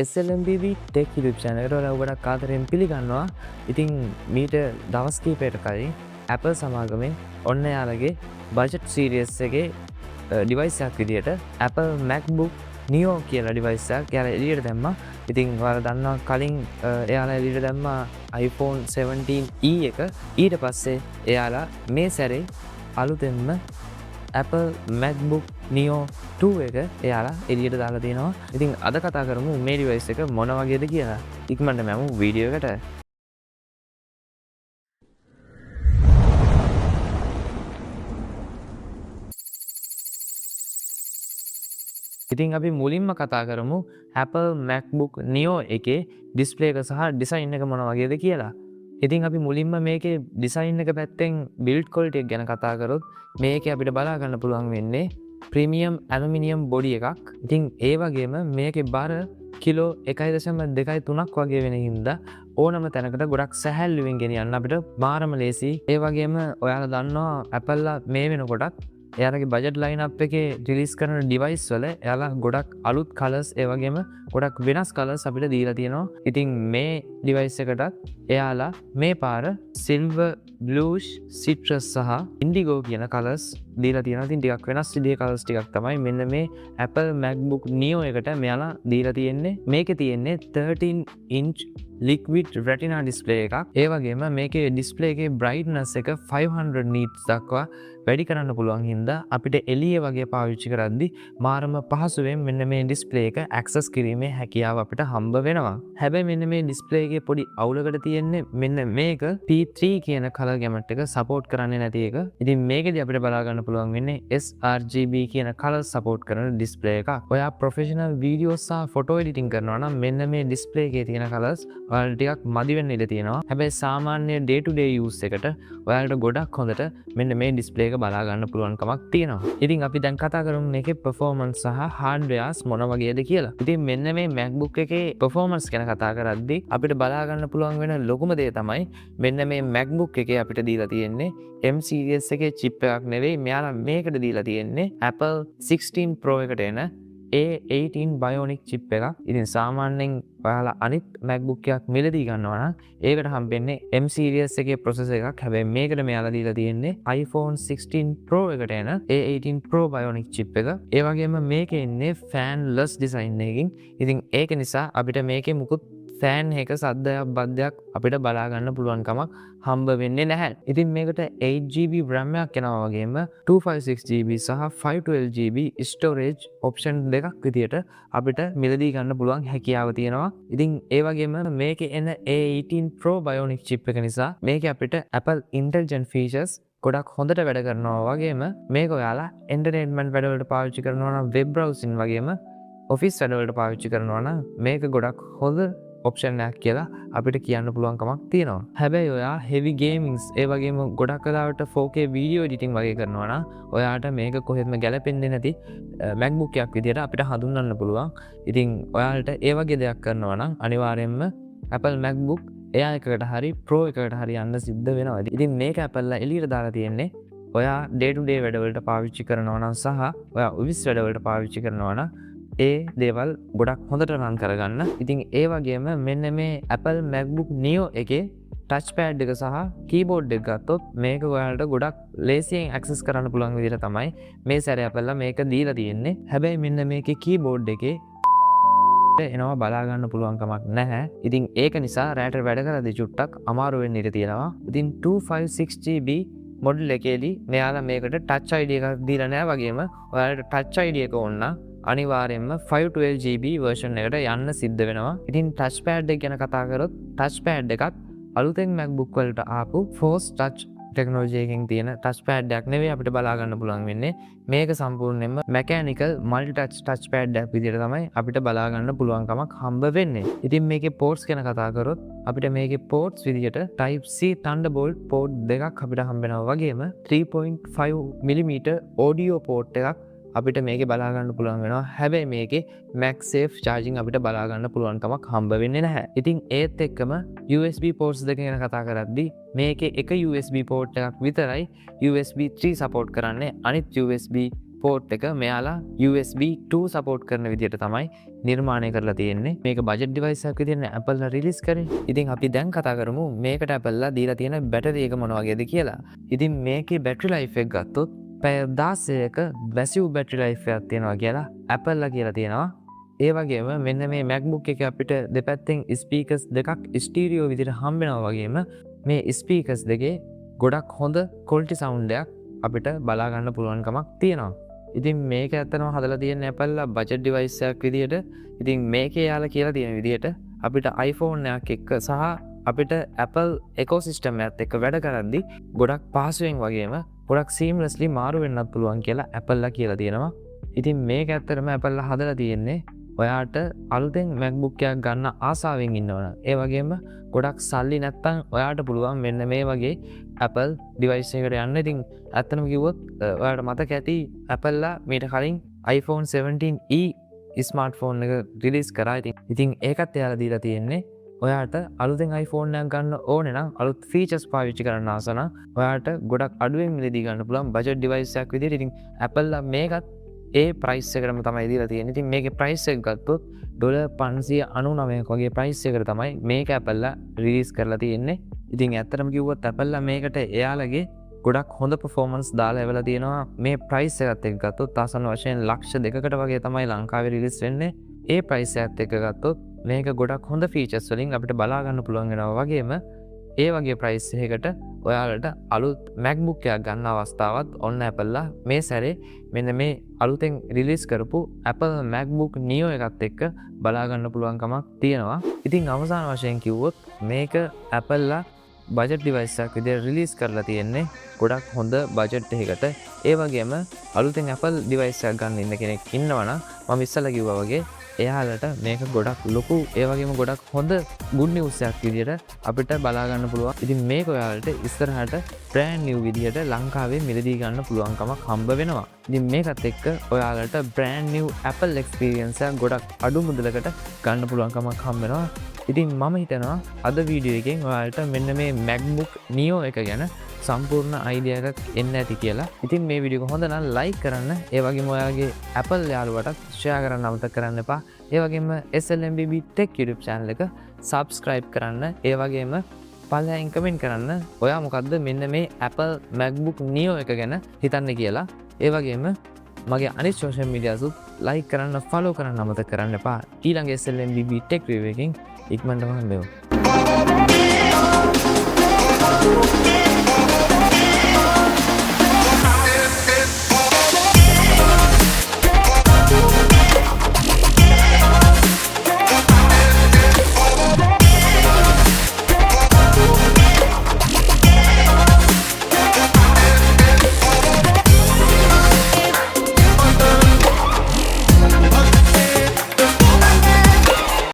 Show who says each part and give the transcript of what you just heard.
Speaker 1: SLMBV tech YouTube channel එකට ඔයාලා ගොඩක් ආදරෙන් පිළිගන්නවා. ඉතින් මීට දවස් කිහිපයකට කලින් Apple සමාගමෙන් ඔන්න යාළගේ budget series එකේ device එකක් විදියට Apple MacBook Neo කියලා device එකක් යාලා එළියට දැම්මා. ඉතින් ඔයාලා දන්නවා කලින් එයාලා එළියට දැම්මා iPhone 17e එක. ඊට පස්සේ එයාලා මේ සැරේ අලුතෙන්ම Apple MacBook Neo 2 එක එයාලා එළියට දාලා තියෙනවා. ඉතින් අද කතා කරමු මේ device එක මොන වගේද කියලා. ඉක්මනට යමු වීඩියෝ එකට. ඉතින් අපි මුලින්ම කතා කරමු Apple MacBook Neo එකේ display එක සහ design එක මොන වගේද කියලා. ඉතින් අපි මුලින්ම මේකේ design එක පැත්තෙන් build quality එක ගැන කතා කරොත් මේකේ අපිට බලා ගන්න පුළුවන් වෙන්නේ premium aluminium body එකක්. ඉතින් ඒ වගේම මේකේ බර කිලෝ 1.2-3ක් වගේ වෙන හින්දා ඕනම තැනකට ගොඩක් සැහැල්ලුවෙන් ගෙනියන්න අපිට මාරම ලේසි. ඒ වගේම ඔයාලා දන්නවා Apple මේ වෙනකොටත් එයාලගේ බජට් ලයින් අප් එකේ රිලීස් කරන ඩිවයිස් වල එයාලා ගොඩක් අලුත් කලර්ස් ඒ වගේම ගොඩක් වෙනස් කලර්ස් අපිට දීලා තියෙනවා. ඉතින් මේ ඩිවයිස් එකටත් එයාලා මේ පාර සිල්වර්, බ්ලූෂ්, සිට්‍රස් සහ ඉන්ඩිගෝ කියන කලර්ස් දීලා තියෙනවා. ඉතින් ටිකක් වෙනස් විදිහේ කලර්ස් ටිකක් තමයි මෙන්න මේ Apple MacBook Neo එකට මෙයාලා දීලා තියෙන්නේ. මේකේ තියෙන්නේ 13 inch liquid retina display එකක්. ඒ වගේම මේකේ display එකේ brightness එක 500 nits දක්වා වැඩි කරන්න පුළුවන් හින්දා අපිට එළිය වගේ පාවිච්චි කරද්දි මාරම පහසුවෙන් මෙන්න මේ display එක access කිරීමේ හැකියාව අපිට හම්බ වෙනවා. හැබැයි මෙන්න මේ display එකේ පොඩි අවුලකට තියෙන්නේ මෙන්න මේක P3 කියන color gamut එක support කරන්නේ නැති එක. ඉතින් මේකදී අපිට බලා ගන්න පුළුවන් වෙන්නේ sRGB කියන color support කරන display එකක්. ඔයා professional videos සහ photo editing කරනවා නම් මෙන්න මේ display එකේ තියෙන colors ඔයාලට ටිකක් මදි වෙන්න ඉඩ තියෙනවා. හැබැයි සාමාන්‍ය day to day use එකට ඔයාලට ගොඩක් හොඳට මෙන්න මේ display එක බලා ගන්න පුළුවන් කමක් තියෙනවා. ඉතින් අපි දැන් කතා කරමු මේකේ performance සහ hardwares මොන වගේද කියලා. ඉතින් මෙන්න මේ MacBook එකේ performance ගැන කතා කරද්දී අපිට බලා ගන්න පුළුවන් වෙන ලොකුම දේ තමයි මෙන්න මේ MacBook එකේ අපිට දීලා තියෙන්නේ M series එකේ chip එකක් නෙවෙයි මෙයාලා මේකට දීලා තියෙන්නේ Apple 16 Pro එකට එන A18 Bionic chip එකක්. ඉතින් සාමාන්‍යයෙන් ඔයාලා අනිත් MacBook එකක් මිලදී ගන්නවා නම් ඒකට හම්බෙන්නේ M series එකේ processor එකක්. හැබැයි මේකට මෙයාලා දීලා තියෙන්නේ iPhone 16 Pro එකට එන A18 Pro Bionic chip එක. ඒ වගේම මේකේ ඉන්නේ fanless design එකකින්. ඉතින් ඒක නිසා අපිට මේකේ මුකුත් ෆෑන් එක සද්දයක් බද්දයක් අපිට බලා ගන්න පුළුවන් කමක් හම්බ වෙන්නේ නැහැ. ඉතින් මේකට 8GB RAM එකක් එනවා වගේම 256GB සහ 512GB storage option දෙකක් විදියට අපිට මිලදී ගන්න පුළුවන් හැකියාව තියෙනවා. ඉතින් ඒ වගේම මේකේ එන A18 Pro Bionic chip එක නිසා මේකේ අපිට Apple Intelligent features ගොඩක් හොඳට වැඩ කරනවා වගේම මේක ඔයාලා entertainment වැඩවලට පාවිච්චි කරනවා නම් web browsing වගේම office වැඩවලට පාවිච්චි කරනවා නම් මේක ගොඩක් හොඳ ඔප්ෂන් එකක් කියලා අපිට කියන්න පුළුවන් කමක් තියෙනවා. හැබැයි ඔයා heavy gamings ඒ වගේම ගොඩක් වෙලාවට 4K video editing වගේ කරනවා නම් ඔයාට මේක කොහෙත්ම ගැලපෙන්නේ නැති MacBook එකක් විදියට අපිට හඳුන්වන්න පුළුවන්. ඉතින් ඔයාලට ඒ වගේ දෙයක් කරනවා නම් අනිවාර්යයෙන්ම Apple MacBook Air එකකට හරි Pro එකකට හරි යන්න සිද්ධ වෙනවා. ඉතින් මේක Apple එළියට දාලා තියෙන්නේ ඔයා day to day වැඩවලට පාවිච්චි කරනවා නම් සහ ඔයා office වැඩවලට පාවිච්චි කරනවා නම් ඒ දේවල් ගොඩක් හොඳට රන් කරගන්න. ඉතින් ඒ වගේම මෙන්න මේ Apple MacBook Neo එකේ touch pad එක සහ keyboard එක ගත්තොත් මේක ඔයාලට ගොඩක් ලේසියෙන් access කරන්න පුළුවන් විදිහට තමයි මේ සැරේ Apple මේක දීලා තියෙන්නේ. හැබැයි මෙන්න මේකේ keyboard එකේ එනවා බලා ගන්න පුළුවන් කමක් නැහැ. ඉතින් ඒක නිසා රෑට වැඩ කරද්දී චුට්ටක් අමාරු වෙන්න ඉඩ තියෙනවා. ඉතින් 256GB මොඩල් එකේදී මෙයාලා මේකට touch ID එකක් දීලා නැහැ වගේම ඔයාලට touch ID එක ඕන නම් අනිවාර්යෙන්ම 512GB version එකට යන්න සිද්ධ වෙනවා. ඉතින් touch pad එක ගැන කතා කරොත් touch pad එකත් අලුතෙන් MacBook වලට ආපු Force Touch technology එකකින් තියෙන touch pad එකක් නෙවෙයි අපිට බලා ගන්න පුළුවන් වෙන්නේ. මේක සම්පූර්ණයෙන්ම mechanical multi touch pad එකක් විදිහට තමයි අපිට බලා ගන්න පුළුවන් කමක් හම්බ වෙන්නේ. ඉතින් මේකේ ports ගැන කතා කරොත් අපිට මේකේ ports විදිහට Type C Thunderbolt port දෙකක් අපිට හම්බ වෙනවා වගේම 3.5mm audio port එකක් අපිට මේකේ බලා ගන්න පුළුවන් වෙනවා. හැබැයි මේකේ MagSafe charging අපිට බලා ගන්න පුළුවන් කමක් හම්බ වෙන්නේ නැහැ. ඉතින් ඒත් එක්කම USB ports දෙක ගැන කතා කරද්දී මේකේ එක USB port එකක් විතරයි USB 3 support කරන්නේ. අනිත් USB පෝට් එක මෙයාලා USB 2 සපෝට් කරන විදිහට තමයි නිර්මාණය කරලා තියෙන්නේ. මේක බජට් ඩිවයිස් එකක් විදිහට Apple ලා රිලීස් කරේ. ඉතින් අපි දැන් කතා කරමු මේකට Apple ලා දීලා තියෙන බැටරි එක මොන වගේද කියලා. ඉතින් මේකේ බැටරි ලයිෆ් එක ගත්තොත් පැය 16ක වැසිව් බැටරි ලයිෆ් එකක් තියෙනවා කියලා Apple ලා කියලා තියෙනවා. ඒ වගේම මෙන්න මේ MacBook එකේ අපිට දෙපැත්තෙන් ස්පීකර්ස් දෙකක් ස්ටීරියෝ විදිහට හම්බ වෙනවා වගේම මේ ස්පීකර්ස් දෙකේ ගොඩක් හොඳ ක්වොලිටි සවුන්ඩ් එකක් අපිට බලා ගන්න පුළුවන්කමක් තියෙනවා. ඉතින් මේක ඇත්තටම හදලා තියෙන Apple ලා බජට් ඩිවයිස් එකක් විදිහට. ඉතින් මේකේ යාලා කියලා තියෙන විදිහට අපිට iPhone එකක් එක්ක සහ අපිට Apple ecosystem එකත් එක්ක වැඩ කරද්දී ගොඩක් පහසුවෙන් වගේම ගොඩක් seamlessly මාරු වෙන්නත් පුළුවන් කියලා Apple ලා කියලා තියෙනවා. ඉතින් මේක ඇත්තටම Apple ලා හදලා තියෙන්නේ ඔයාට අලුතෙන් MacBook එකක් ගන්න ආසාවෙන් ඉන්නවනම් ඒ වගේම ගොඩක් සල්ලි නැත්තම් ඔයාට පුළුවන් මෙන්න මේ වගේ Apple device එකකට යන්න. ඉතින් ඇත්තටම කිව්වොත් ඔයාට මතක ඇති Apple ලා මීට කලින් iPhone 17e smartphone එක රිලීස් කරා. ඉතින් ඒකත් එයාලා දීලා තියෙන්නේ ඔයාට අලුතෙන් iPhone එකක් ගන්න ඕනේ නම් අලුත් features පාවිච්චි කරන්න ආස නම් ඔයාට ගොඩක් අඩුවෙන් මිලදී ගන්න පුළුවන් budget device එකක් විදිහට. ඉතින් Apple ලා මේකත් ඒ ප්‍රයිස් එකටම තමයි දීලා තියෙන්නේ. ඉතින් මේකේ ප්‍රයිස් එක ගත්තොත් $599ක වගේ ප්‍රයිස් එකකට තමයි මේක Apple ලා රිලීස් කරලා තියෙන්නේ. ඉතින් ඇත්තටම කිව්වොත් Apple ලා මේකට එයාලගේ ගොඩක් හොඳ performance දාලා එවලා තියෙනවා. මේ ප්‍රයිස් එකත් එක්ක ගත්තොත් ආසන්න වශයෙන් ලක්ෂ 2කට වගේ තමයි ලංකාවේ රිලීස් වෙන්නේ. ඒ ප්‍රයිස් එකත් එක්ක ගත්තොත් මේක ගොඩක් හොඳ ෆීචර්ස් වලින් අපිට බලා ගන්න පුළුවන් වෙනවා වගේම ඒ වගේ ප්‍රයිස් එකකට ඔයාලට අලුත් MacBook එකක් ගන්න අවස්ථාවත් ඔන්න Apple ලා මේ සැරේ මෙන්න මේ අලුතෙන් රිලීස් කරපු Apple MacBook Neo එකත් එක්ක බලා ගන්න පුළුවන්කමක් තියෙනවා. ඉතින් අවසාන වශයෙන් කිව්වොත් මේක Apple ලා බජට් ඩිවයිස් එකක් විදිහට රිලීස් කරලා තියෙන්නේ ගොඩක් හොඳ බජට් එකකට. ඒ වගේම අලුතෙන් Apple ඩිවයිස් එකක් ගන්න ඉන්න කෙනෙක් ඉන්නවනම් මම ඉස්සලා කිව්වා වගේ එයාලට මේක ගොඩක් ලොකු ඒ වගේම ගොඩක් හොඳ good news එකක් විදිහට අපිට බලා ගන්න පුළුවන්. ඉතින් මේක ඔයාලට ඉස්සරහට brand new විදිහට ලංකාවේ මිලදී ගන්න පුළුවන්කමක් හම්බ වෙනවා. ඉතින් මේකත් එක්ක ඔයාලට brand new Apple experience එක ගොඩක් අඩු මුදලකට ගන්න පුළුවන්කමක් හම්බ වෙනවා. ඉතින් මම හිතනවා අද වීඩියෝ එකෙන් ඔයාලට මෙන්න මේ MacBook Neo එක ගැන සම්පූර්ණ අයිඩියා එකක් එන්න ඇති කියලා. ඉතින් මේ වීඩියෝ එක හොඳ නම් like කරන්න. ඒ වගේම ඔයාගේ Apple යාළුවටත් share කරන්න අමතක කරන්න එපා. ඒ වගේම SLMBB Tech YouTube channel එක subscribe කරන්න. ඒ වගේම පළවෙනියෙන් comment කරන්න ඔයා මොකද්ද මෙන්න මේ Apple MacBook Neo එක ගැන හිතන්නේ කියලා. ඒ වගේම මගේ අනිත් social medias උත් like කරන්න follow කරන්න අමතක කරන්න එපා. ඊළඟ SLMBB Tech review එකකින් ඉක්මනටම හම්බෙමු.